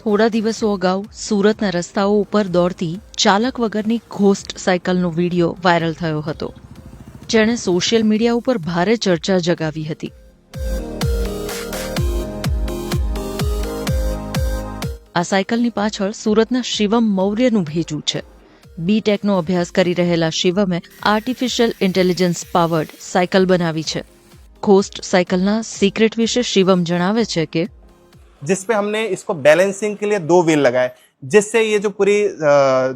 થોડા દિવસો અગાઉ સુરતના રસ્તાઓ ઉપર દોડતી ચાલક વગરની ઘોસ્ટ સાયકલનો વિડીયો વાયરલ થયો હતો, જેણે સોશિયલ મીડિયા ઉપર ભારે ચર્ચા જગાવી હતી. આ સાયકલની પાછળ સુરતના શિવમ મૌર્યનું ભેજું છે. બીટેકનો અભ્યાસ કરી રહેલા શિવમે આર્ટિફિશિયલ ઇન્ટેલિજન્સ પાવર્ડ સાયકલ બનાવી છે. ઘોસ્ટ સાયકલના સિક્રેટ વિશે શિવમ જણાવે છે કે जिसपे हमने इसको बैलेंसिंग के लिए 2 व्हील लगाए, जिससे ये जो पूरी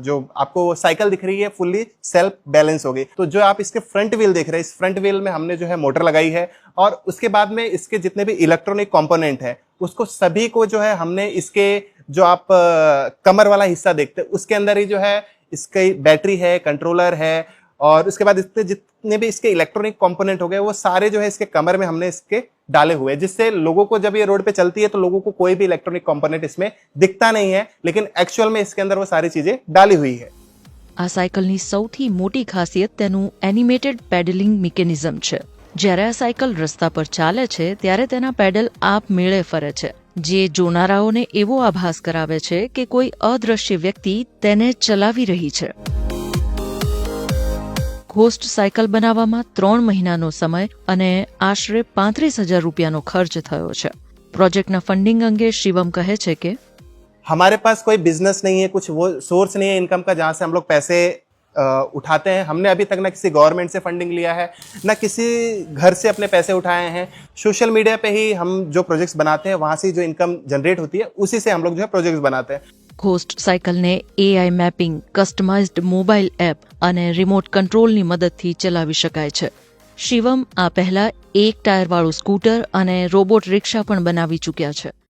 जो आपको साइकिल दिख रही है फुल्ली सेल्फ बैलेंस हो गई. तो जो आप इसके फ्रंट व्हील देख रहे हैं, इस फ्रंट व्हील में हमने जो है मोटर लगाई है और उसके बाद में इसके जितने भी इलेक्ट्रॉनिक कंपोनेंट है उसको सभी को जो है हमने इसके जो आप कमर वाला हिस्सा देखते हैं उसके अंदर ही जो है इसकी बैटरी है, कंट्रोलर है और उसके बाद इसके जितने भी इसके इलेक्ट्रॉनिक कंपोनेंट हो गए वो सारे जो है इसके कमर में हमने इसके डाले हुए हैं, जिससे लोगों को जब ये रोड पे चलती है तो लोगों को कोई भी इलेक्ट्रॉनिक कंपोनेंट इसमें दिखता नहीं है, लेकिन एक्चुअल में इसके अंदर वो सारी चीजें डाली हुई है. આ સાયકલની સૌથી મોટી ખાસિયત તેનું એનિમેટેડ પેડલિંગ મિકેનિઝમ છે. જ્યારે આ સાયકલ રસ્તા પર ચાલે છે ત્યારે તેના પેડલ આપમેળે ફરે છે, જે જોનારાઓને એવો આભાસ કરાવે છે કે કોઈ અદ્રશ્ય વ્યક્તિ તેને ચલાવી રહી છે. ઘોસ્ટ સાયકલ બનાવવામાં 3 મહિનાનો સમય અને આશરે 35,000 રૂપિયાનો ખર્ચ થયો છે. પ્રોજેક્ટના ફંડિંગ અંગે શિવમ કહે છે કે हमारे पास कोई बिजनेस नहीं है, कुछ वो सोर्स नहीं है इनकम का जहां से हम लोग पैसे उठाते हैं. हमने अभी तक ना किसी गवर्नमेंट से फंडिंग लिया है, ना किसी घर से अपने पैसे उठाए हैं. सोशल मीडिया पे ही हम जो प्रोजेक्ट्स बनाते हैं वहां से जो इनकम जनरेट होती है उसी से हम लोग जो है प्रोजेक्ट्स बनाते हैं. ઘોસ્ટ સાયકલને AI mapping, customised mobile app અને રિમોટ કંટ્રોલની મદદથી ચલાવી શકાય છે. શિવમ આ પહેલા 1 ટાયરવાળું સ્કૂટર અને રોબોટ રિક્ષા પણ બનાવી ચૂક્યા છે.